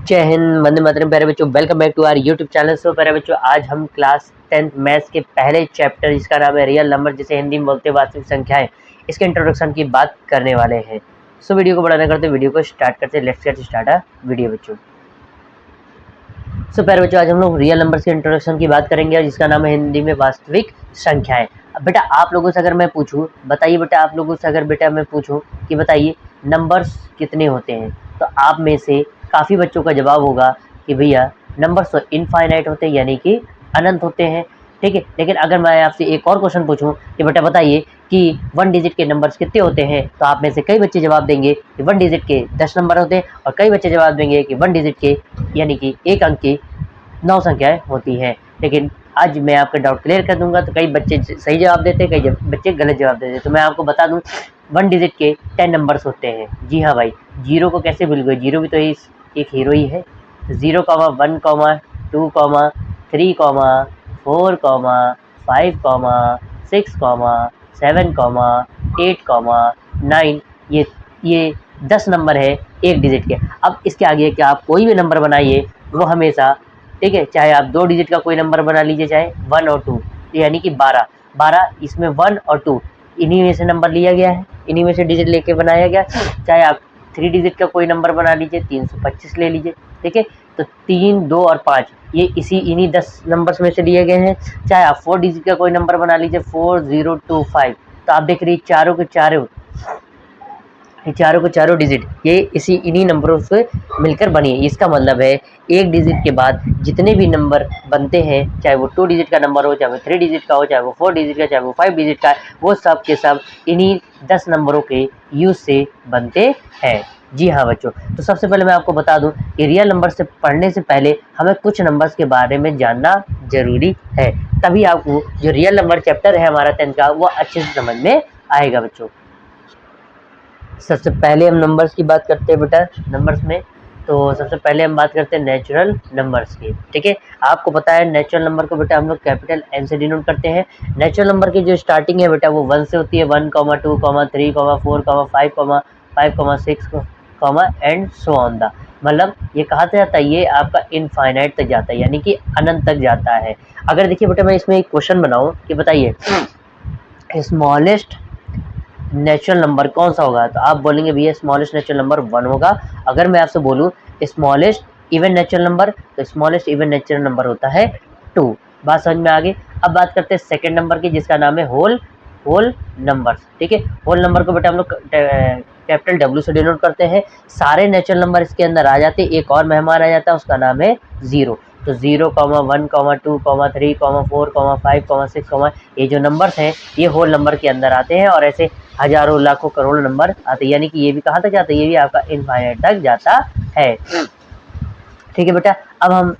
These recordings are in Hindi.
जय हिंद, वंदे मातरम। प्यारे बच्चों, welcome back to our YouTube channel. So प्यारे बच्चों, आज हम क्लास 10th मैथ्स के पहले चैप्टर जिसका नाम है रियल नंबर, जिसे हिंदी में बोलते हैं वास्तविक संख्याएं, इसके इंट्रोडक्शन की बात करने वाले हैं। सो वीडियो को बड़ा न करते, वीडियो को स्टार्ट करते। Let's get start a video बच्चों। सो प्यारे बच्चों, आज हम लोग रियल नंबर्स के इंट्रोडक्शन की बात करेंगे, जिसका नाम है हिंदी में वास्तविक संख्याएं। अब बेटा आप लोगों से अगर मैं पूछूं, बताइए बेटा, आप लोगों से अगर बेटा मैं पूछूं कि बताइए नंबर्स कितने होते हैं, तो आप में से काफ़ी बच्चों का जवाब होगा कि भैया नंबर्स तो इनफाइनाइट होते हैं, यानी कि अनंत होते हैं। ठीक है, लेकिन अगर मैं आपसे एक और क्वेश्चन पूछूं कि बेटा बताइए कि 1 डिजिट के नंबर्स कितने होते हैं, तो आप में से कई बच्चे जवाब देंगे कि 1 डिजिट के 10 नंबर होते हैं, और कई बच्चे जवाब देंगे कि 1 डिजिट के यानी कि एक अंक की 9 संख्याएं होती हैं। लेकिन आज मैं आपका डाउट क्लियर कर दूंगा, तो कई बच्चे सही जवाब देते हैं, कई बच्चे गलत जवाब देते हैं। तो मैं आपको बता दूं, 1 डिजिट के 10 नंबर्स होते हैं। जी हाँ भाई, जीरो को कैसे भूल गए, जीरो भी तो एक हीरो ही है। 0, 1, 2, 3, 4, 5, 6, 7, 8, 9, ये 10 नंबर है एक डिजिट के। अब इसके आगे क्या आप कोई भी नंबर बनाइए, वो हमेशा, ठीक है, चाहे आप 2 डिजिट का कोई नंबर बना लीजिए, चाहे 1 और 2, यानी कि 12, इसमें 1 और 2 इन्हीं में से नंबर लिया गया है, इन्हीं में से डिजिट लेके बनाया गया। चाहे आप 3 डिजिट का कोई नंबर बना लीजिए, 325 ले लीजिए, ठीक है। तो 3, 2 और 5 ये इन्हीं 10 नंबर्स में से लिए गए हैं। चाहे आप 4 डिजिट का कोई नंबर बना लीजिए, 4025, तो आप देख रही चारों के चारों डिजिट ये इन्हीं नंबरों से मिलकर बनी है। इसका मतलब है एक डिजिट के बाद जितने भी नंबर बनते हैं, चाहे वो 2 डिजिट का नंबर हो, चाहे वो 3 डिजिट का हो, चाहे वो 4 डिजिट का, चाहे वो 5 डिजिट का है, वो सब के सब इन्हीं 10 नंबरों के यूज से बनते हैं। जी हाँ बच्चों, तो सबसे पहले मैं आपको बता दूं कि रियल नंबर से पढ़ने से पहले हमें कुछ नंबर्स के बारे में जानना जरूरी है, तभी आपको जो रियल नंबर चैप्टर है हमारा 10th का, वो अच्छे से समझ में आएगा बच्चों। सबसे पहले हम नंबर्स की बात करते हैं बेटा। नंबर्स में तो सबसे पहले हम बात करते हैं नेचुरल नंबर्स की। ठीक है, आपको पता है नेचुरल नंबर को बेटा हम लोग कैपिटल एन से डिनोट करते हैं। नेचुरल नंबर की जो स्टार्टिंग है बेटा वो 1 से होती है। 1, 2, 3, 4, 5, 6, एंड सो ऑन दा, मतलब ये कहा जाता है, ये आपका इनफाइनाइट तक जाता है, यानी कि अनंत तक जाता है। अगर देखिए बेटा मैं इसमें एक क्वेश्चन बनाऊं कि बताइए स्मॉलेस्ट नेचुरल नंबर कौन सा होगा, तो आप बोलेंगे भैया स्मॉलेस्ट नेचुरल नंबर 1 होगा। अगर मैं आपसे बोलूं स्मॉलेस्ट इवन नेचुरल नंबर, तो स्मॉलेस्ट इवन नेचुरल नंबर होता है 2। बात समझ में आ गई। अब बात करते हैं सेकंड नंबर की, जिसका नाम है होल नंबर। ठीक है, होल नंबर को बेटा हम लोग कैपिटल डब्ल्यू से डिनोट करते हैं। सारे नेचुरल नंबर इसके अंदर आ जाते हैं, एक और मेहमान आ जाता है, उसका नाम है 0। तो 0, 1, 2, 3, 4, 5, 6, ये जो नंबर्स हैं ये होल नंबर के अंदर आते हैं, और ऐसे हजारों लाखों करोड़ नंबर आते हैं, यानी कि ये भी कहाँ तक जाता है, ये भी आपका इनफाइनाइट तक जाता है। ठीक है बेटा, अब हम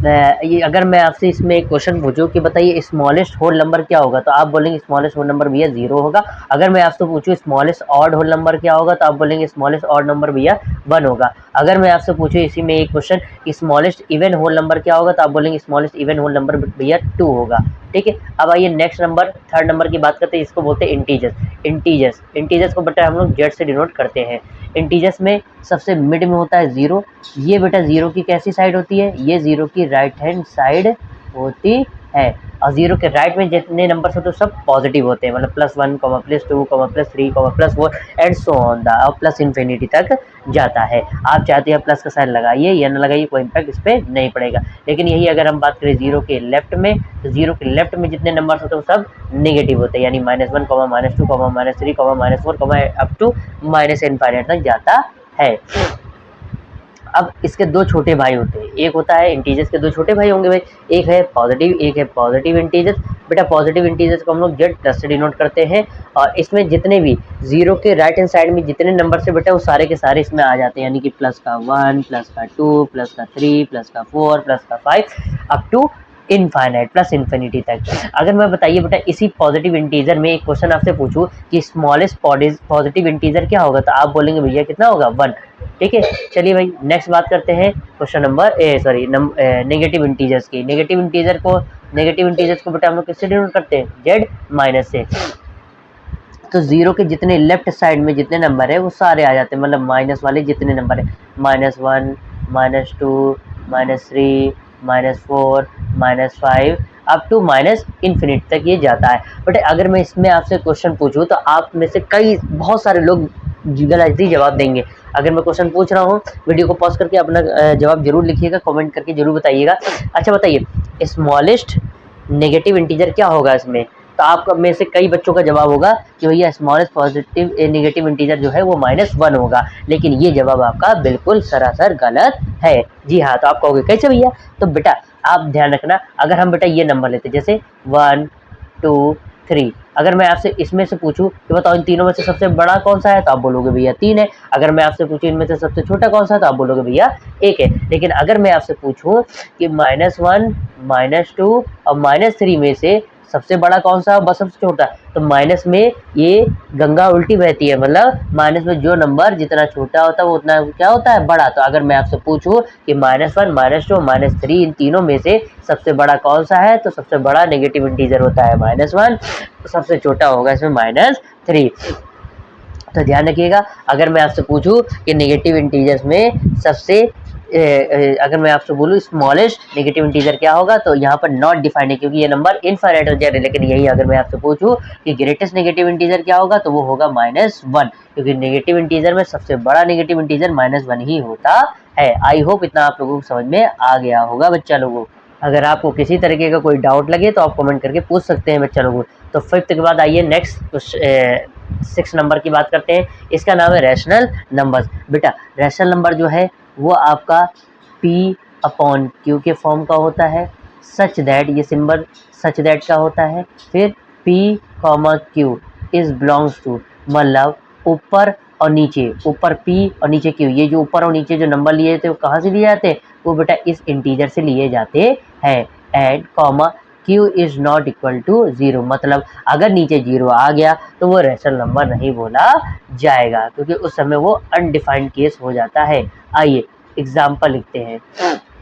ये अगर मैं आपसे इसमें एक क्वेश्चन पूछूं कि बताइए स्मॉलेस्ट होल नंबर क्या होगा, तो आप बोलेंगे स्मॉलेस्ट होल नंबर भैया 0 होगा। अगर मैं आपसे पूछूं स्मॉलेस्ट ऑड होल नंबर क्या होगा, तो आप बोलेंगे स्मॉलेस्ट ऑड नंबर भैया 1 होगा। अगर मैं आपसे पूछूं इसी में एक question smallest even whole number क्या होगा, तो आप बोलेंगे स्मॉलेस्ट इवन होल नंबर भैया 2 होगा। ठीक है, अब आइए नेक्स्ट नंबर, थर्ड नंबर की बात करते हैं। इसको बोलते हैं इंटीजर्स को बेटा हम लोग जेड से डिनोट करते हैं। इंटीजर्स में सबसे मिड में होता है 0। ये बेटा 0 की कैसी साइड होती है, ये 0 की राइट हैंड साइड होती है, और 0 के राइट में जितने नंबर्स होते हैं सब पॉजिटिव होते हैं, मतलब +1, +2, +3, +4 एंड सो ऑन दा, और प्लस इन्फिनिटी तक जाता है। आप चाहते हैं प्लस का साइन लगाइए या ना लगाइए, कोई इम्पैक्ट इस पर नहीं पड़ेगा। लेकिन यही अगर हम बात करें 0 के लेफ्ट में, तो 0 के लेफ्ट में जितने नंबर्स होते हैं वो सब नेगेटिव होते हैं, यानी -1, -2, -3, -4 अप टू -इनफाइनाइट तक जाता है। अब इसके दो छोटे भाई होते हैं, एक होता है इंटीजर्स के दो छोटे भाई होंगे भाई, एक है पॉजिटिव इंटीजर्स। बेटा पॉजिटिव इंटीजर्स को हम लोग Z+ से डिनोट करते हैं, और इसमें जितने भी 0 के राइट हैंड साइड में जितने नंबर से बेटा वो सारे के सारे इसमें आ जाते हैं, यानी कि +1, +2, +3, +4, +5 up to infinite, plus infinity तक। अगर मैं बताइए बेटा इसी पॉजिटिव इंटीजर में एक क्वेश्चन आपसे पूछूं कि स्मॉलेस्ट पॉजिटिव इंटीजर क्या होगा, तो आप बोलेंगे भैया कितना होगा, 1। ठीक है, चलिए भाई नेक्स्ट बात करते हैं क्वेश्चन नंबर नेगेटिव इंटीजर्स की। नेगेटिव इंटीजर्स को बेटा हम लोग किससे डिनोट करते हैं, Z- से। तो 0 के जितने लेफ्ट साइड में जितने नंबर है वो सारे आ जाते हैं, मतलब माइनस वाले जितने नंबर है, -1, -2, -3, -4, -5 अप टू माइनस इन्फिनिट तक ये जाता है। बट अगर मैं इसमें आपसे क्वेश्चन पूछूँ तो आप में से बहुत सारे लोग गलत ही जवाब देंगे। अगर मैं क्वेश्चन पूछ रहा हूँ, वीडियो को पॉज करके अपना जवाब जरूर लिखिएगा, कमेंट करके जरूर बताइएगा। अच्छा बताइए, स्मॉलेस्ट नेगेटिव इंटीजर क्या होगा इसमें? तो आप में से कई बच्चों का जवाब होगा कि भैया स्मॉलेस्ट पॉजिटिव नेगेटिव इंटीजर जो है वो -1 होगा, लेकिन ये जवाब आपका बिल्कुल सरासर गलत है। जी हाँ, तो आप कहोगे कैसे भैया? तो बेटा आप ध्यान रखना, अगर हम बेटा ये नंबर लेते जैसे 1, 2, 3, अगर मैं आपसे इसमें से पूछूं कि बताओ इन तीनों में से सबसे बड़ा कौन सा है, तो आप बोलोगे भैया 3 है। अगर मैं आपसे पूछूं इनमें से सबसे छोटा कौन सा है, तो आप बोलोगे भैया 1 है। लेकिन अगर मैं आपसे पूछूं कि -1, -2 और -3 में से सबसे बड़ा कौन सा बस सबसे छोटा, तो माइनस में ये गंगा उल्टी बहती है, मतलब माइनस में जो नंबर जितना छोटा होता है वो उतना क्या होता है, बड़ा। तो अगर मैं आपसे पूछूं कि -1, -2, -3 इन तीनों में से सबसे बड़ा कौन सा है, तो सबसे बड़ा नेगेटिव इंटीजर होता है -1, सबसे छोटा होगा इसमें -3। तो ध्यान रखिएगा, अगर मैं आपसे पूछूं कि नेगेटिव इंटीजर्स में सबसे अगर मैं आपसे बोलूँ स्मॉलेस्ट नेगेटिव इंटीजर क्या होगा, तो यहाँ पर नॉट डिफाइंड है क्योंकि ये नंबर इनफाइनाइट हो जाए। लेकिन यही अगर मैं आपसे पूछूं कि ग्रेटेस्ट नेगेटिव इंटीजर क्या होगा, तो वो होगा -1, क्योंकि नेगेटिव इंटीजर में सबसे बड़ा नेगेटिव इंटीजर -1 ही होता है। आई होप इतना आप लोगों को समझ में आ गया होगा बच्चा लोगों। अगर आपको किसी तरीके का कोई डाउट लगे तो आप कमेंट करके पूछ सकते हैं बच्चा लोगों। तो 5th के बाद आइए नेक्स्ट 6 नंबर की बात करते हैं। इसका नाम है रैशनल नंबर्स। बेटा रैशनल नंबर जो है वो आपका P/Q के फॉर्म का होता है, सच दैट, ये सिंबल सच दैट का होता है। फिर P, Q is belongs to, मतलब ऊपर और नीचे, ऊपर P और नीचे Q, ये जो ऊपर और नीचे जो नंबर लिए थे वो कहाँ से लिए जाते हैं, वो बेटा इस इंटीजर से लिए जाते हैं। And Q is not equal to 0, मतलब अगर नीचे 0 आ गया तो वो रैशनल नंबर नहीं बोला जाएगा, क्योंकि उस समय वो अनडिफाइंड केस हो जाता है। आइए एग्जाम्पल लिखते हैं,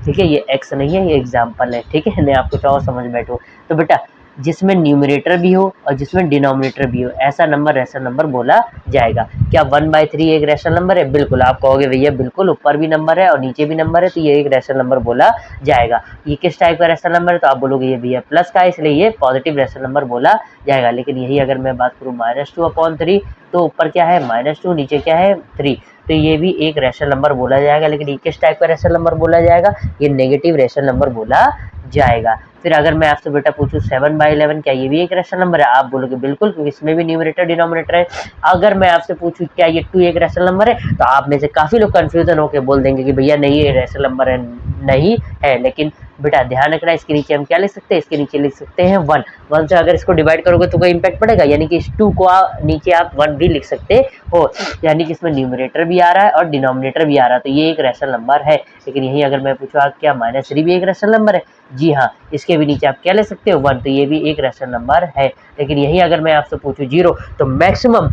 ठीक है, ये x नहीं है, ये एग्जाम्पल है, ठीक है, नहीं आप कुछ और समझ बैठो। तो बेटा जिसमें न्यूमरेटर भी हो और जिसमें डिनोमिनेटर भी हो, ऐसा नंबर रैशनल नंबर बोला जाएगा। क्या 1/3 एक रैशनल नंबर है? बिल्कुल, आप कहोगे भैया बिल्कुल, ऊपर भी नंबर है और नीचे भी नंबर है, तो ये एक रैशनल नंबर बोला जाएगा। ये किस टाइप का रैशनल नंबर है? तो आप बोलोगे ये भैया प्लस का है, इसलिए ये पॉजिटिव रैशनल नंबर बोला जाएगा। लेकिन यही अगर मैं बात करूँ -2/3, तो ऊपर क्या है -2, नीचे क्या है 3, तो ये भी एक रैशनल नंबर बोला जाएगा। लेकिन ये किस टाइप का रैशनल नंबर बोला जाएगा? ये नेगेटिव रैशनल नंबर बोला जाएगा। फिर अगर मैं आपसे बेटा पूछूं 7/11, क्या ये भी एक रैशनल नंबर है? आप बोलोगे बिल्कुल, क्योंकि इसमें भी न्यूमरेटर डिनोमिनेटर है। अगर मैं आपसे पूछूं क्या ये 2 एक रैशनल नंबर है, तो आप में से काफी लोग कंफ्यूजन होकर बोल देंगे कि भैया नहीं, ये रैशनल नंबर है, नहीं है। लेकिन बेटा ध्यान रखना, इसके नीचे हम क्या लिख सकते हैं? इसके नीचे लिख सकते हैं 1 से अगर इसको डिवाइड करोगे तो कोई इंपैक्ट पड़ेगा, यानी कि इस 2 को नीचे आप 1 भी लिख सकते हो, यानी कि इसमें न्यूमरेटर भी आ रहा है और डिनोमिनेटर भी आ रहा है, तो ये एक रैशनल नंबर है। लेकिन यही अगर मैं पूछूं आप क्या -3 भी एक रैशनल नंबर है? जी हाँ, इसके भी नीचे आप क्या ले सकते हो 1, तो ये भी एक रैशनल नंबर है। लेकिन यही अगर मैं आपसे पूछूं 0, तो मैक्सिमम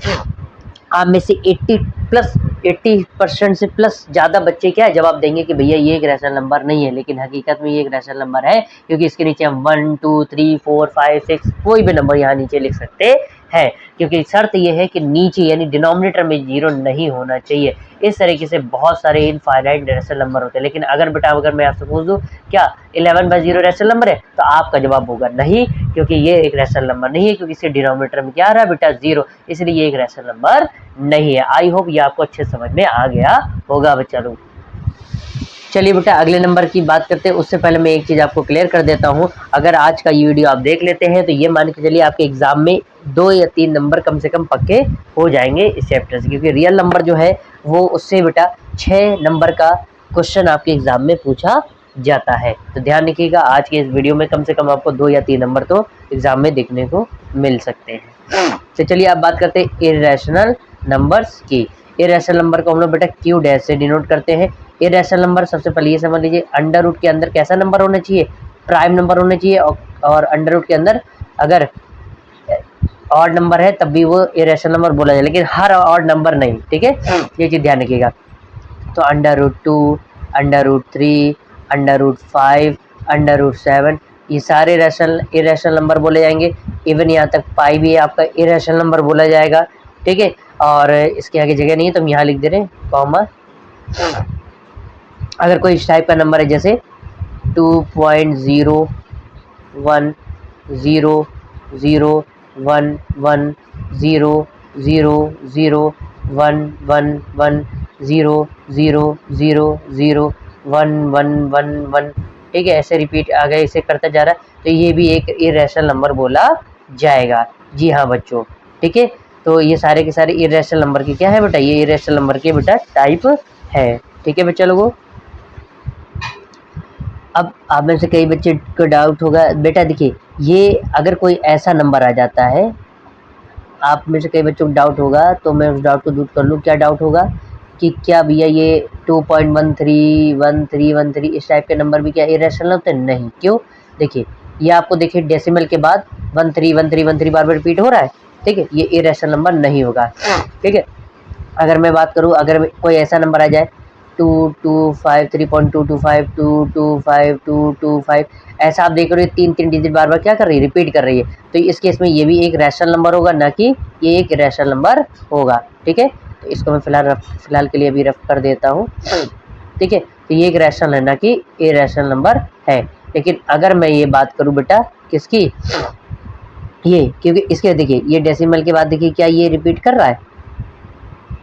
आप में से 80% से प्लस ज़्यादा बच्चे क्या है जवाब देंगे कि भैया ये एक रैशनल नंबर नहीं है। लेकिन हकीकत में ये एक रैशनल नंबर है, क्योंकि इसके नीचे हम 1, 2, 3, 4, 5, 6 कोई भी नंबर यहाँ नीचे लिख सकते हैं, क्योंकि शर्त ये है कि नीचे यानी डिनोमिनेटर में 0 नहीं होना चाहिए। इस तरीके से बहुत सारे इनफाइनाइट रैशनल नंबर होते हैं। लेकिन अगर बेटा अगर मैं आपसे पूछ दूँ क्या 11/0 रैशनल नंबर है, तो आपका जवाब होगा नहीं, क्योंकि ये एक रैशनल नंबर नहीं है, क्योंकि इसके डिनोमिनेटर में क्या आ रहा है बेटा 0, इसलिए ये एक रैशनल नंबर नहीं है। आई होप ये आपको अच्छे समझ में आ गया होगा बच्चा लोग। चलिए बेटा अगले नंबर की बात करते हैं, उससे पहले मैं एक चीज़ आपको क्लियर कर देता हूँ। अगर आज का ये वीडियो आप देख लेते हैं तो ये मान के चलिए आपके एग्जाम में 2 या 3 नंबर कम से कम पक्के हो जाएंगे इस चैप्टर से, क्योंकि रियल नंबर जो है वो उससे बेटा 6 नंबर का क्वेश्चन आपके एग्जाम में पूछा जाता है। तो ध्यान रखिएगा, आज के इस वीडियो में कम से कम आपको 2 या 3 नंबर तो एग्जाम में देखने को मिल सकते हैं। तो चलिए आप बात करते हैं इर्रेशनल नंबर्स की। इर्रेशनल नंबर को हम लोग बेटा क्यू डैश से डिनोट करते हैं। इर्रेशनल नंबर सबसे पहले ये समझ लीजिए, अंडर रूट के अंदर कैसा नंबर होना चाहिए? प्राइम नंबर होना चाहिए, और अंडर रूट के अंदर अगर ऑड नंबर है तब भी वो इरेशनल नंबर बोला जाए, लेकिन हर ऑड नंबर नहीं, ठीक है, ये चीज़ ध्यान रखिएगा। तो under root 2, under root 3, under root 5, under root 7, ये सारे इरेशनल नंबर बोले जाएंगे। इवन यहाँ तक पाई भी आपका इरेशनल नंबर बोला जाएगा, ठीक है। और इसके आगे जगह नहीं है तो हम यहाँ लिख दे रहे हैं कॉमा अगर कोई इस टाइप का नंबर है जैसे 2.0110011000001111, ठीक है, ऐसे रिपीट आ गए, इसे करता जा रहा है, तो ये भी एक इरेशनल नंबर बोला जाएगा। जी हाँ बच्चों, ठीक है। तो ये सारे के सारे इरेशनल नंबर की क्या है बेटा, ये इरेशनल नंबर के बेटा टाइप है, ठीक है बच्चा लोगों। अब आप में से कई बच्चे को डाउट होगा बेटा, देखिए ये अगर कोई ऐसा नंबर आ जाता है, आप में से कई बच्चों को डाउट होगा, तो मैं उस डाउट को दूर कर लूँ। क्या डाउट होगा कि क्या भैया ये 2.131313 इस टाइप के नंबर भी क्या इरेशनल होते हैं? नहीं। क्यों? देखिए ये आपको देखिए डेसिमल के बाद 131313 बार बार रिपीट हो रहा है, ठीक है, ये इरेशनल नंबर नहीं होगा, ठीक है। अगर मैं बात करूँ, अगर कोई ऐसा नंबर आ जाए 225 3.225 225 225, ऐसा आप देख रहे हो 3 डिजिट बार बार क्या कर रही है, रिपीट कर रही है, तो इस केस में ये भी एक रैशनल नंबर होगा, ना कि ये एक इरेशनल नंबर होगा, ठीक है। तो इसको मैं फिलहाल के लिए अभी रफ कर देता हूँ, ठीक है। तो ये एक रैशनल है, ना कि इरेशनल नंबर है। लेकिन अगर मैं ये बात करूँ बेटा किसकी, ये, क्योंकि इसके देखिए ये डेसिमल के बाद देखिए क्या ये रिपीट कर रहा है,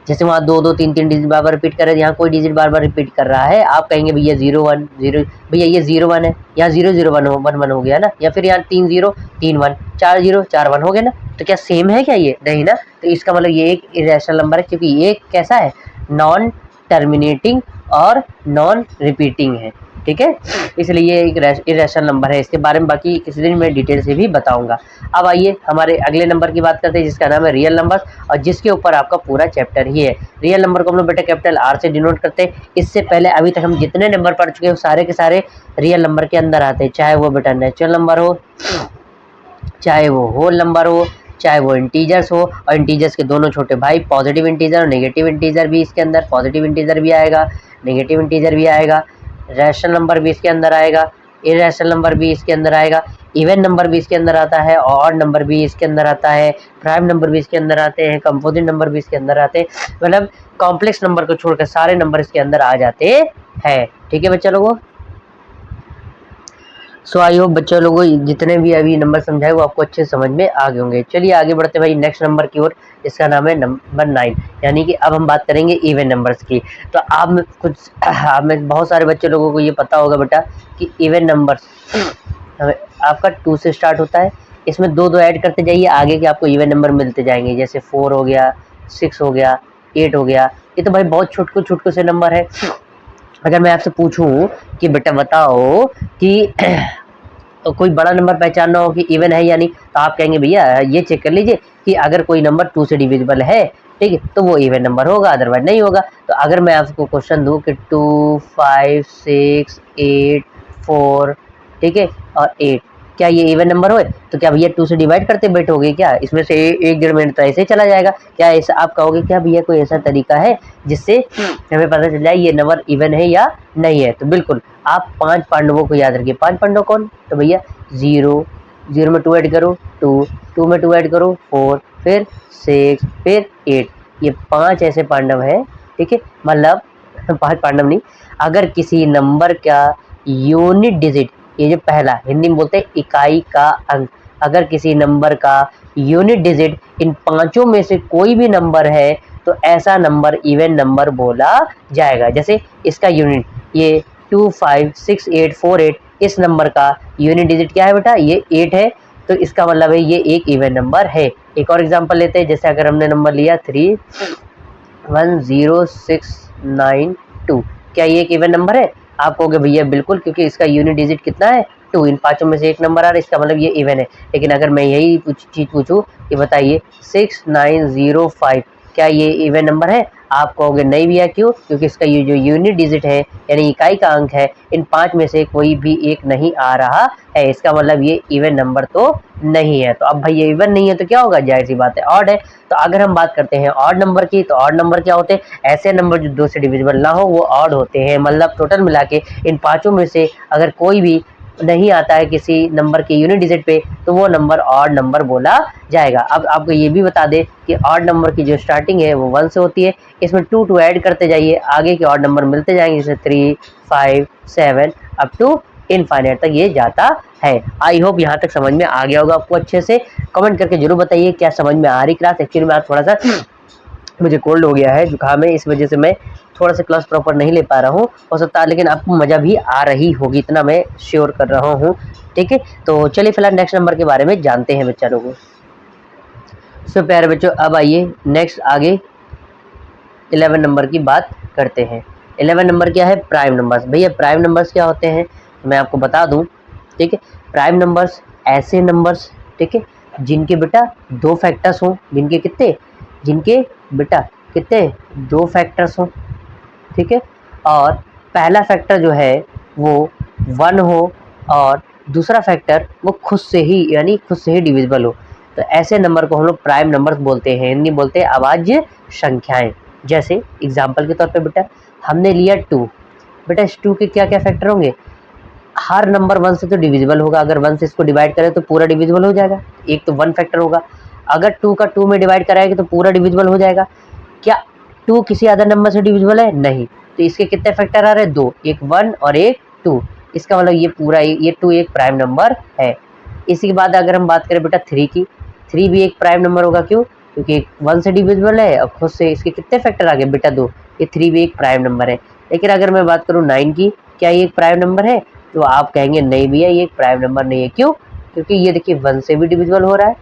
जैसे वहाँ 2-2 3-3 डिजिट बार बार रिपीट कर रहे हैं, यहाँ कोई डिजिट बार बार रिपीट कर रहा है, आप कहेंगे भैया 0 1 0, भैया ये 0 1 है, यहाँ 0 0 1 1 हो गया ना, या फिर यहाँ 3 0 3 1 4 0 4 1 हो गया ना, तो क्या सेम है क्या? ये नहीं ना, तो इसका मतलब ये एक इरेशनल नंबर है, क्योंकि ये कैसा है, नॉन टर्मिनेटिंग और नॉन रिपीटिंग है, ठीक है, इसलिए ये एक इरेशनल नंबर है। इसके बारे में बाकी किसी दिन मैं डिटेल से भी बताऊंगा। अब आइए हमारे अगले नंबर की बात करते हैं, जिसका नाम है रियल नंबर, और जिसके ऊपर आपका पूरा चैप्टर ही है। रियल नंबर को हम लोग बेटा कैपिटल आर से डिनोट करते हैं। इससे पहले अभी तक हम जितने नंबर पढ़ चुके हैं सारे के सारे रियल नंबर के अंदर आते हैं, चाहे वो बेटा नेचुरल नंबर हो, चाहे वो होल नंबर हो, चाहे वो इंटीजर्स हो, और इंटीजर्स के दोनों छोटे भाई पॉजिटिव इंटीजर और नेगेटिव इंटीजर भी इसके अंदर, पॉजिटिव इंटीजर भी आएगा, नेगेटिव इंटीजर भी आएगा, रैशनल नंबर भी इसके अंदर आएगा, इरेशनल नंबर भी इसके अंदर आएगा, इवन नंबर भी इसके अंदर आता है, ऑड नंबर भी इसके अंदर आता है, प्राइम नंबर भी इसके अंदर आते हैं, कंपोजिट नंबर भी इसके अंदर आते हैं, मतलब कॉम्प्लेक्स नंबर को छोड़कर सारे नंबर इसके अंदर आ जाते हैं, ठीक है बच्चा लोगों। सो आई होप बच्चों लोगों जितने भी अभी नंबर समझाए वो आपको अच्छे समझ में आ गए होंगे। चलिए आगे बढ़ते भाई नेक्स्ट नंबर की ओर, इसका नाम है नंबर 9, यानी कि अब हम बात करेंगे इवन नंबर्स की। तो आप में बहुत सारे बच्चे लोगों को ये पता होगा बेटा कि इवन नंबर्स आपका 2 से स्टार्ट होता है, इसमें 2 ऐड करते जाइए, आगे के आपको इवन नंबर मिलते जाएंगे, जैसे 4 हो गया, 6 हो गया, 8 हो गया, ये तो भाई बहुत छोटे से नंबर है। अगर मैं आपसे पूछूं कि बेटा बताओ कि कोई बड़ा नंबर पहचानना हो कि इवन है या नहीं, तो आप कहेंगे भैया ये चेक कर लीजिए कि अगर कोई नंबर 2 से डिविजिबल है, ठीक है, तो वो इवन नंबर होगा, अदरवाइज नहीं होगा। तो अगर मैं आपको क्वेश्चन दूं कि 2 5 6 8 4, ठीक है, और 8, क्या ये इवन नंबर हो, तो क्या भैया 2 से डिवाइड करते बैठोगे क्या? इसमें से 1-1.5 मिनट तो ऐसे चला जाएगा। क्या ऐसा आप कहोगे क्या भैया कोई ऐसा तरीका है जिससे हमें पता चल जाए ये नंबर इवन है या नहीं है? तो बिल्कुल आप 5 पांडवों को याद रखिए। 5 पांडव कौन? तो भैया 0 0 में 2 ऐड करो 2 2 में 2 ऐड करो 4, फिर 6, फिर 8, ये 5 ऐसे पांडव है, ठीक है, मतलब 5 पांडव नहीं, अगर किसी नंबर का यूनिट डिजिट, ये जो पहला हिंदी में बोलते हैं इकाई का अंक, अगर किसी नंबर का यूनिट डिजिट इन 5 में से कोई भी नंबर है तो ऐसा नंबर इवन नंबर बोला जाएगा। जैसे इसका यूनिट ये 2 5 6 8 4 8, इस नंबर का यूनिट डिजिट क्या है बेटा? ये 8 है, तो इसका मतलब है ये एक इवन नंबर है। एक और एग्जांपल लेते हैं, जैसे अगर हमने नंबर लिया 310692, क्या ये एक इवन नंबर है? आप कहोगे भैया बिल्कुल, क्योंकि इसका यूनिट डिजिट कितना है? 2, इन 5 में से एक नंबर आ रहा है, इसका मतलब ये इवन है। लेकिन अगर मैं यही चीज पूछूं कि बताइए 6905, क्या ये इवन नंबर है? आप कहोगे नहीं भैया, क्यों? क्योंकि इसका ये जो यूनिट डिजिट है यानी इकाई का अंक है, इन 5 में से कोई भी एक नहीं आ रहा है, इसका मतलब ये इवन नंबर तो नहीं है। तो अब भाई ये इवन नहीं है तो क्या होगा? जाहिर सी बात है ऑड है। तो अगर हम बात करते हैं ऑड नंबर की, तो ऑड नंबर क्या होते हैं? ऐसे नंबर जो 2 से डिविजिबल ना हो वो ऑड होते हैं, मतलब टोटल मिला के इन 5 में से अगर कोई भी नहीं आता है किसी नंबर के यूनिट डिजिट पे तो वो नंबर ऑड नंबर बोला जाएगा। अब आपको ये भी बता दें कि ऑड नंबर की जो स्टार्टिंग है वो 1 से होती है, इसमें 2 ऐड करते जाइए, आगे के ऑड नंबर मिलते जाएंगे, जैसे 3, 5, 7 अप टू इनफाइनाइट तक ये जाता है। आई होप यहाँ तक समझ में आ गया होगा आपको अच्छे से। कमेंट करके जरूर बताइए क्या समझ में आ रही क्लास। एक्चुअली में आज थोड़ा सा मुझे कोल्ड हो गया है, जुकाम है, इस वजह से मैं थोड़ा सा क्लास प्रॉपर नहीं ले पा रहा हूँ, हो सकता है, लेकिन आपको मज़ा भी आ रही होगी, इतना मैं श्योर कर रहा हूँ। ठीक है, तो चलिए फिलहाल नेक्स्ट नंबर के बारे में जानते हैं बच्चा लोगों। सो प्यारे बच्चों, अब आइए नेक्स्ट आगे 11 नंबर की बात करते हैं। 11 नंबर क्या है? Prime numbers. भैया प्राइम नंबर्स क्या होते हैं मैं आपको बता दूं। ठीक है, प्राइम नंबर्स ऐसे नंबर्स, ठीक है, जिनके बेटा 2 फैक्टर्स हों, जिनके कितने, जिनके बेटा कितने 2 फैक्टर्स हों। ठीक है, और पहला फैक्टर जो है वो 1 हो और दूसरा फैक्टर वो खुद से ही, यानी खुद से ही डिविजिबल हो, तो ऐसे नंबर को हम लोग प्राइम नंबर्स बोलते हैं, हिंदी बोलते हैं अभाज्य संख्याएं। जैसे एग्जाम्पल के तौर पे बेटा हमने लिया 2, बेटा इस 2 के क्या क्या फैक्टर होंगे? हर नंबर 1 से तो डिविजिबल होगा, अगर 1 से इसको डिवाइड करें तो पूरा डिविजिबल हो जाएगा, एक तो 1 फैक्टर होगा। अगर 2 का 2 में डिवाइड कराएंगे तो पूरा डिविजिबल हो जाएगा। क्या 2 किसी अदर नंबर से डिविजिबल है? नहीं, तो इसके कितने फैक्टर आ रहे हैं? 2, एक 1 और एक 2, इसका मतलब ये पूरा ये 2 एक प्राइम नंबर है। इसी के बाद अगर हम बात करें बेटा 3 की, 3 भी एक प्राइम नंबर होगा, क्यों? क्योंकि 1 से डिविजिबल है और खुद से इसके कितने फैक्टर आ गए बेटा? 2, ये 3 भी एक प्राइम नंबर है। लेकिन अगर मैं बात करूँ 9 की, क्या ये एक प्राइम नंबर है? तो आप कहेंगे नहीं भैया ये एक प्राइम नंबर नहीं है। क्यों? क्योंकि ये देखिए 1 से भी डिविजिबल हो रहा है,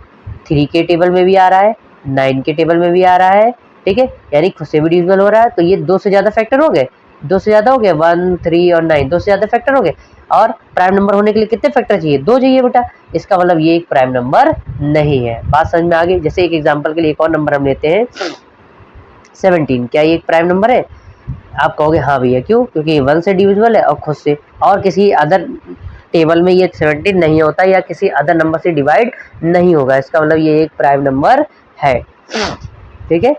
3 के टेबल में भी आ रहा है, 9 के टेबल में भी आ रहा है। ठीक है, यानी खुद से भी डिविजिबल हो रहा है, तो ये 2 से ज़्यादा फैक्टर हो गए, 2 से ज़्यादा हो गए, 1, 3 और 9, 2 से ज़्यादा फैक्टर हो गए। और प्राइम नंबर होने के लिए कितने फैक्टर चाहिए? 2 चाहिए बेटा, इसका मतलब ये एक प्राइम नंबर नहीं है। बात समझ में आ गई? जैसे एक एग्जाम्पल के लिए एक और नंबर हम लेते हैं 17, क्या ये एक प्राइम नंबर है? आप कहोगे हाँ भैया, क्यों? क्योंकि 1 से डिविजिबल है और खुद से, और किसी अदर टेबल में ये 17 नहीं होता या किसी अदर नंबर से डिवाइड नहीं होगा, इसका मतलब ये एक प्राइम नंबर है। ठीक है,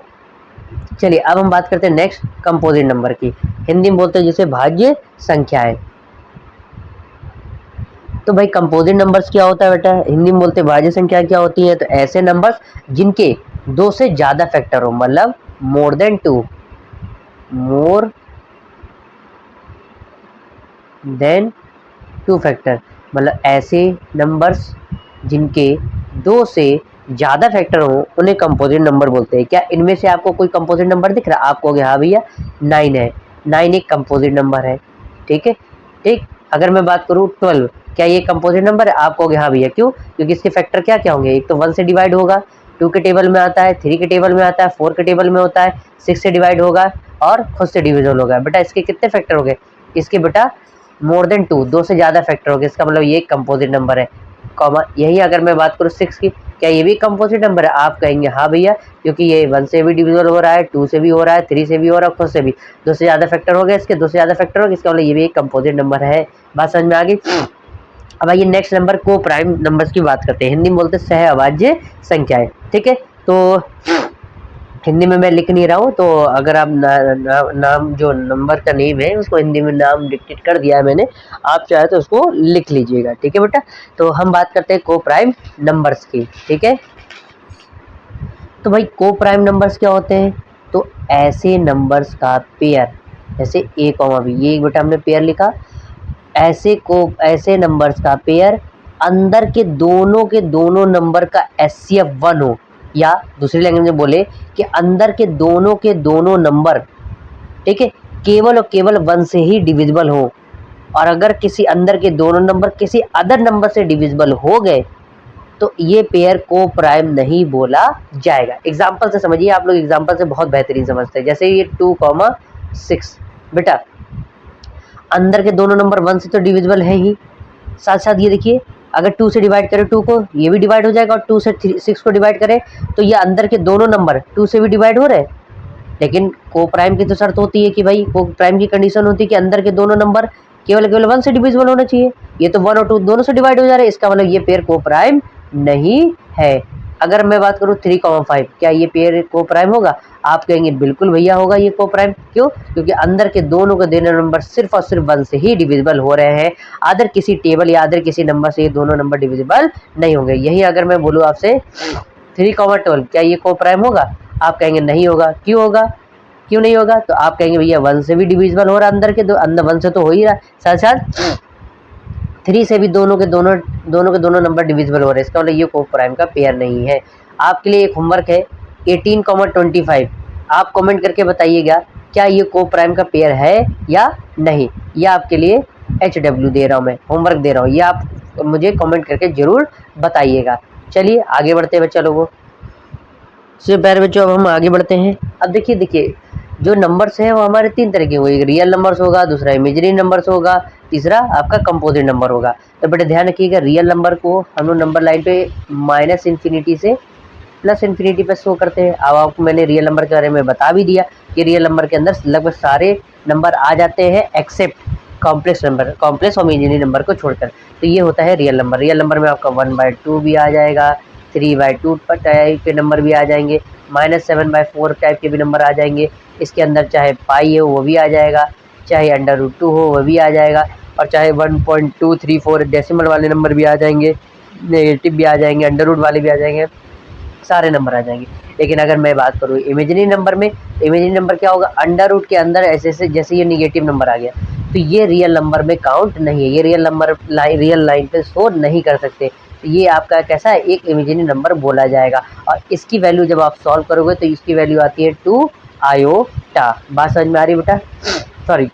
चलिए अब हम बात करते हैं नेक्स्ट कंपोजिट नंबर की, हिंदी में बोलते हैं जिसे भाज्य संख्याएं। तो भाई कंपोजिट नंबर्स क्या होता है बेटा? हिंदी में बोलते हैं भाज्य संख्या क्या होती है? तो ऐसे नंबर्स जिनके 2 से ज़्यादा फैक्टर हो, मतलब more than 2, more than 2 factor, मतलब ऐसे नंबर्स जिनके 2 से ज़्यादा फैक्टर हो उन्हें कंपोजिट नंबर बोलते हैं। क्या इनमें से आपको कोई कंपोजिट नंबर दिख रहा है? आप कहोगे हाँ भैया 9 है, 9 एक कंपोजिट नंबर है। ठीक है, ठीक। अगर मैं बात करूँ 12, क्या ये कंपोजिट नंबर है? आप कहोगे हाँ भैया, क्यों? क्योंकि इसके फैक्टर क्या क्या होंगे? एक तो 1 से डिवाइड होगा, 2 के टेबल में आता है, 3 के टेबल में आता है, 4 के टेबल में होता है, 6 से डिवाइड होगा और खुद से डिविजल होगा। बेटा इसके कितने फैक्टर हो गए? इसके बेटा मोर देन 2, 2 से ज़्यादा फैक्टर हो गए, इसका मतलब ये एक कंपोजिट नंबर है। कॉमा, यही अगर मैं बात करूँ 6 की, क्या ये भी कंपोजिट नंबर है? आप कहेंगे हाँ भैया, क्योंकि ये 1 से भी डिविजिबल हो रहा है, 2 से भी हो रहा है, 3 से भी हो रहा है, खुद से भी, 2 से ज़्यादा फैक्टर हो गए इसके, 2 से ज़्यादा फैक्टर हो गए, इसका मतलब ये भी एक कंपोजिट नंबर है। बात समझ में आ गई? अब आइए नेक्स्ट नंबर को प्राइम नंबर्स की बात करते हैं, हिंदी में बोलते हैं सह अभाज्य संख्याएं। ठीक है, तो हिंदी में मैं लिख नहीं रहा हूँ, तो अगर आप नाम जो नंबर का नेम है उसको हिंदी में नाम डिक्टेट कर दिया है मैंने, आप चाहे तो उसको लिख लीजिएगा। ठीक है बेटा, तो हम बात करते हैं को प्राइम नंबर्स की। ठीक है, तो भाई को प्राइम नंबर्स क्या होते हैं? तो ऐसे नंबर्स का पेयर, जैसे ए कॉमा बी, ये बेटा हमने पेयर लिखा, ऐसे नंबर्स का पेयर अंदर के दोनों नंबर का एचसीएफ 1 हो, या दूसरी लैंग्वेज में बोले कि अंदर के दोनों नंबर, ठीक है, केवल और केवल 1 से ही डिविजिबल हो, और अगर किसी अंदर के दोनों नंबर किसी अदर नंबर से डिविजिबल हो गए तो ये पेयर को प्राइम नहीं बोला जाएगा। एग्जाम्पल से समझिए, आप लोग एग्जाम्पल से बहुत बेहतरीन समझते हैं। जैसे ये 2,6, बेटा अंदर के दोनों नंबर 1 से तो डिविजिबल है ही, साथ साथ ये देखिए अगर 2 से डिवाइड करें 2 को, ये भी डिवाइड हो जाएगा, और 2 से 6 को डिवाइड करें तो ये अंदर के दोनों नंबर 2 से भी डिवाइड हो रहे हैं। लेकिन को प्राइम की तो शर्त होती है कि भाई को प्राइम की कंडीशन होती है कि अंदर के दोनों नंबर केवल 1 से डिविजिबल होना चाहिए। ये तो 1 और 2 दोनों से डिवाइड हो जा रहे हैं, इसका मतलब ये पेयर को प्राइम नहीं है। अगर मैं बात करूँ 3,5, क्या ये पेयर को प्राइम होगा? आप कहेंगे बिल्कुल भैया होगा ये को प्राइम। क्यों? क्योंकि अंदर के दोनों के देने नंबर सिर्फ और सिर्फ 1 से ही डिविजिबल हो रहे हैं। अदर किसी टेबल या अदर किसी नंबर से ये दोनों नंबर डिविजिबल नहीं होंगे। यही अगर मैं बोलूँ आपसे 3,12, क्या ये को प्राइम होगा? आप कहेंगे नहीं होगा। क्यों होगा? क्यों नहीं होगा? तो आप कहेंगे भैया 1 से भी डिविजिबल हो रहा है, अंदर के अंदर 1 से तो हो ही रहा है, साथ साथ 3 से भी दोनों के दोनों नंबर डिविजिबल हो रहे हैं। इसका मतलब ये को प्राइम का पेयर नहीं है। आपके लिए एक होमवर्क है 18,25। आप कमेंट करके बताइएगा क्या ये को प्राइम का पेयर है या नहीं। ये आपके लिए HW दे रहा हूँ, मैं होमवर्क दे रहा हूँ, ये आप मुझे कमेंट करके जरूर बताइएगा। चलिए आगे बढ़ते हैं बच्चा लोगों से। प्यारे बच्चों अब हम आगे बढ़ते हैं। अब देखिए जो नंबर्स हैं वो हमारे 3 तरह के हुए, एक रियल नंबर्स होगा, दूसरा इमेजिनरी नंबर्स होगा, तीसरा आपका कंपोजिट नंबर होगा। तो बेटा ध्यान रखिएगा, रियल नंबर को हम लोग नंबर लाइन पे -इन्फिनिटी से +इन्फिनिटी पे शो करते हैं। अब आपको मैंने रियल नंबर के बारे में बता भी दिया कि रियल नंबर के अंदर लगभग सारे नंबर आ जाते हैं एक्सेप्ट कॉम्प्लेक्स नंबर, कॉम्प्लेक्स और इमेजिनरी नंबर को छोड़कर। तो ये होता है रियल नंबर। रियल नंबर में आपका 1/2 भी आ जाएगा, 3/2 टाइप के नंबर भी आ जाएंगे, -7/4 टाइप के भी नंबर आ जाएंगे। इसके अंदर चाहे पाई है वो भी आ जाएगा, चाहे √2 हो वो भी आ जाएगा, और चाहे 1.234 डेसिमल वाले नंबर भी आ जाएंगे, नेगेटिव भी आ जाएंगे, अंडर रूट वाले भी आ जाएंगे, सारे नंबर आ जाएंगे। लेकिन अगर मैं बात करूँ इमेजिनरी नंबर में, तो इमेजिनरी नंबर क्या होगा? अंडर रूट के अंदर ऐसे जैसे ये निगेटिव नंबर आ गया तो ये रियल नंबर में काउंट नहीं है, ये रियल नंबर रियल लाइन पे शो नहीं कर सकते। तो ये आपका कैसा है? एक इमेजिनरी नंबर बोला जाएगा। और इसकी वैल्यू जब आप सॉल्व करोगे तो इसकी वैल्यू आती है 2 आयोटा। बात समझ में आ रही बेटा? सॉरी,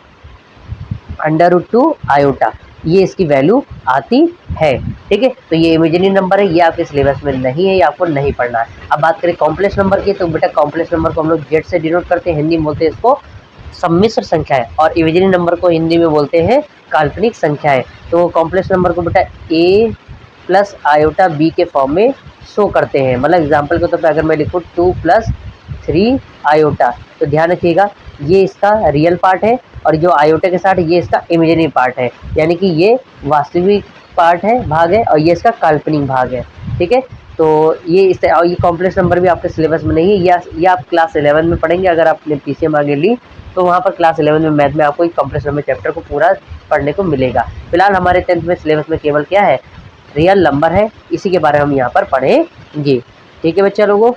√2 आयोटा, ये इसकी वैल्यू आती है। ठीक है, तो ये इमेजिनरी नंबर है, ये आपके सिलेबस में नहीं है, ये आपको नहीं पढ़ना है। अब बात करें कॉम्प्लेक्स नंबर की, तो बेटा कॉम्प्लेक्स नंबर को हम लोग जेड से डिनोट करते हैं, हिंदी में बोलते हैं इसको सम्मिश्र संख्याएं, और इमेजिनरी नंबर को हिंदी में बोलते हैं काल्पनिक संख्याएं। तो कॉम्प्लेक्स नंबर को बेटा a + आयोटा b के फॉर्म में शो करते हैं। मतलब एग्जाम्पल के तौर पर अगर मैं लिखूँ 2 + 3 आयोटा, तो ध्यान रखिएगा ये इसका रियल पार्ट है, और जो आयोटा के साथ ये इसका इमेजिनरी पार्ट है, यानी कि ये वास्तविक पार्ट है, भाग है, और ये इसका काल्पनिक भाग है। ठीक है, तो ये इस और ये कॉम्प्लेक्स नंबर भी आपके सिलेबस में नहीं है, या ये आप क्लास 11 में पढ़ेंगे। अगर आपने PCM आगे ली तो वहाँ पर क्लास 11 में मैथ में आपको एक कॉम्प्लेक्स नंबर चैप्टर को पूरा पढ़ने को मिलेगा। फिलहाल हमारे 10th में सिलेबस में केवल क्या है? रियल नंबर है, इसी के बारे में हम यहाँ पर पढ़ेंगे। ठीक है बच्चा लोगों,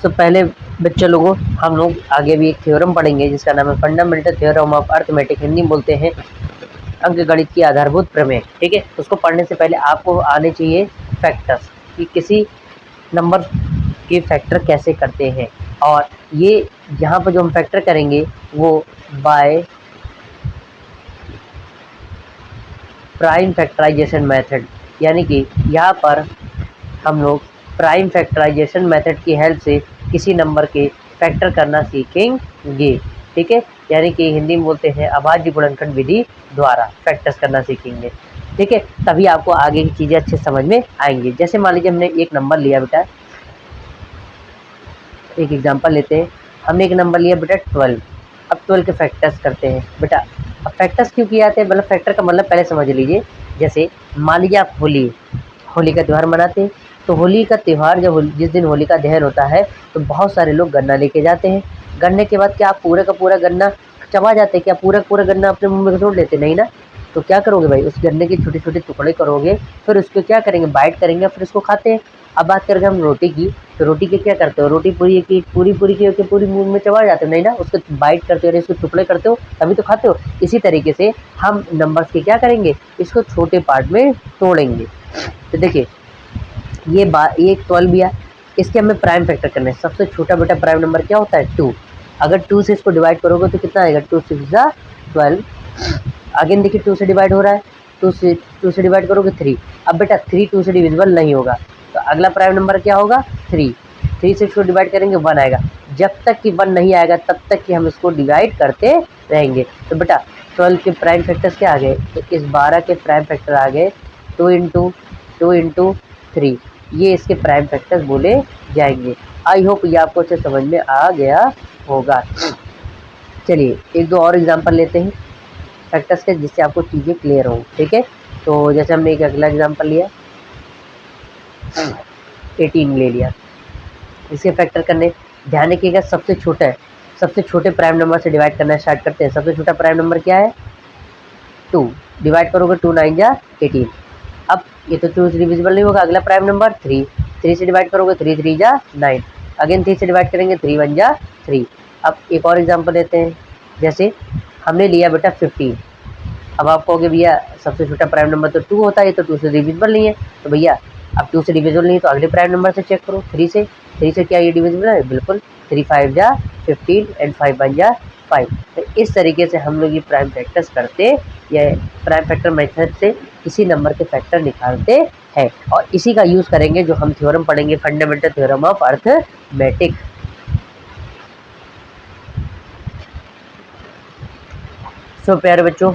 तो पहले बच्चे लोगों हम लोग आगे भी एक थ्योरम पढ़ेंगे जिसका नाम है fundamental theorem of arithmetic, Hindi में बोलते हैं अंक गणित की आधारभूत प्रमेय। ठीक है, उसको पढ़ने से पहले आपको आने चाहिए फैक्टर्स, कि किसी नंबर के फैक्टर कैसे करते हैं। और ये यहाँ पर जो हम फैक्टर करेंगे वो बाय प्राइम फैक्टराइजेशन मेथड, यानी कि यहाँ पर हम लोग प्राइम फैक्टराइजेशन मेथड की हेल्प से किसी नंबर के फैक्टर करना सीखेंगे। ठीक है, यानी कि हिंदी में बोलते हैं अभाज्य गुणनखंड विधि द्वारा फैक्टर्स करना सीखेंगे। ठीक है, तभी आपको आगे की चीज़ें अच्छे समझ में आएंगी। जैसे मान लीजिए हमने एक नंबर लिया बेटा, एक एग्जांपल लेते हैं, हमने एक नंबर लिया बेटा 12। अब 12 के फैक्टर्स करते हैं बेटा। अब फैक्टर्स क्यों किए जाते हैं, मतलब फैक्टर का मतलब पहले समझ लीजिए। जैसे मान लीजिए आप होली का त्यौहार मनाते हैं, तो होली का त्यौहार जब जिस दिन होली का दहन होता है तो बहुत सारे लोग गन्ना लेके जाते हैं। गन्ने के बाद क्या आप पूरा का पूरा गन्ना चबा जाते हैं? क्या पूरा का पूरा गन्ना अपने मुंह में घोट लेते? नहीं ना। तो क्या करोगे भाई, उस गन्ने के छोटे छोटे टुकड़े करोगे, फिर उसको क्या करेंगे? बाइट करेंगे, फिर उसको खाते हैं। अब बात करेंगे हम रोटी की, तो रोटी के क्या करते हो? रोटी पूरी की पूरी मुंह में चबा जाते हो? नहीं ना, उसको बाइट करते हो, इसको टुकड़े करते हो, तभी तो खाते हो। इसी तरीके से हम नंबर्स के क्या करेंगे? इसको छोटे पार्ट में तोड़ेंगे। तो देखिए ये एक 12 भी है, इसके हमें प्राइम फैक्टर करना है। सबसे छोटा बेटा प्राइम नंबर क्या होता है? 2। अगर 2 से इसको डिवाइड करोगे तो कितना आएगा? 2 6 12। अगेन देखिए 2 से डिवाइड हो रहा है, 2 से डिवाइड करोगे 3। अब बेटा 3 2 से डिविजिबल नहीं होगा, तो अगला प्राइम नंबर क्या होगा? 3। 3 से इसको डिवाइड करेंगे 1 आएगा। जब तक कि 1 नहीं आएगा तब तक कि हम इसको डिवाइड करते रहेंगे। तो बेटा 12 के प्राइम फैक्टर्स क्या आ गए? तो इस 12 के प्राइम फैक्टर आ गए 2 इंटू 3, ये इसके प्राइम फैक्टर्स बोले जाएंगे। आई होप ये आपको अच्छे समझ में आ गया होगा। चलिए एक दो और एग्जांपल लेते हैं फैक्टर्स के, जिससे आपको चीज़ें क्लियर हो। ठीक है, तो जैसे हमने एक अगला एग्जांपल लिया, 18 ले लिया। इसे फैक्टर करने ध्यान रखिएगा, सबसे छोटे प्राइम नंबर से डिवाइड करना स्टार्ट करते हैं। सबसे छोटा प्राइम नंबर क्या है? 2। डिवाइड करोगे 2 9 जा 18। अब ये तो 2 से डिविजिबल नहीं होगा। अगला प्राइम नंबर 3। 3 से डिवाइड करोगे 3 3 जा 9। अगेन 3 से डिवाइड करेंगे 3 1 जा 3। अब एक और एग्जांपल लेते हैं, जैसे हमने लिया बेटा 15। अब आप कहोगे भैया सबसे छोटा प्राइम नंबर तो 2 होता है, तो 2 से डिविजिबल नहीं है। तो भैया अब 2 से डिविजिबल नहीं है तो अगले प्राइम नंबर से चेक करो, 3 से। 3 से क्या ये डिविजिबल है? बिल्कुल। 3 5 जा 15 एंड 5 1 जा 5। तो इस तरीके से हम लोग ये प्राइम फैक्टर्स करते या प्राइम फैक्टर मेथड से किसी नंबर के फैक्टर निकालते हैं, और इसी का यूज़ करेंगे जो हम थ्योरम पढ़ेंगे, फंडामेंटल थ्योरम ऑफ अर्थमेटिक। सो प्यारे बच्चों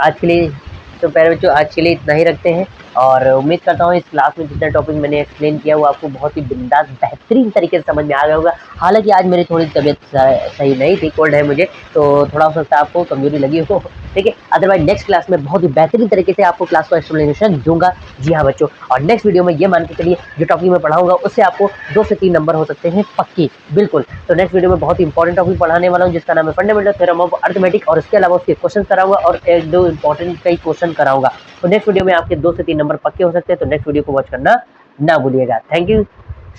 आज के लिए इतना ही रखते हैं, और उम्मीद करता हूँ इस क्लास में जितना टॉपिक मैंने एक्सप्लेन किया वो आपको बहुत ही बिंदास बेहतरीन तरीके से समझ में आ गया होगा। हालांकि आज मेरी थोड़ी तबीयत सही नहीं थी, कोल्ड है मुझे, तो थोड़ा हो सकता है आपको कमजोरी लगी हो, ठीक है। अदरवाइज नेक्स्ट क्लास में बहुत ही बेहतरीन तरीके से आपको क्लास को एक्सप्लेनेशन दूंगा। जी हाँ बच्चों, और नेक्स्ट वीडियो में ये मान के चलिए जो टॉपिक मैं पढ़ाऊंगा उससे आपको 2 से 3 नंबर हो सकते हैं पक्की, बिल्कुल। तो नेक्स्ट वीडियो में बहुत ही इंपॉर्टेंट टॉपिक पढ़ाने वाला हूँ जिसका नाम है फंडामेंटल थ्योरम ऑफ अर्थमेटिक, और इसके अलावा उसके क्वेश्चन कराऊंगा और 1-2 इंपॉर्टेंट कई क्वेश्चन कराऊंगा। तो नेक्स्ट वीडियो में आपके 2 से 3 नंबर पक्के हो सकते हैं, तो नेक्स्ट वीडियो को वॉच करना ना भूलिएगा। Thank you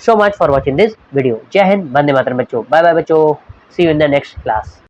so much for watching this video. जय हिंद, वंदे मातरम बच्चों। बाय बाय बच्चों, see you in the next class.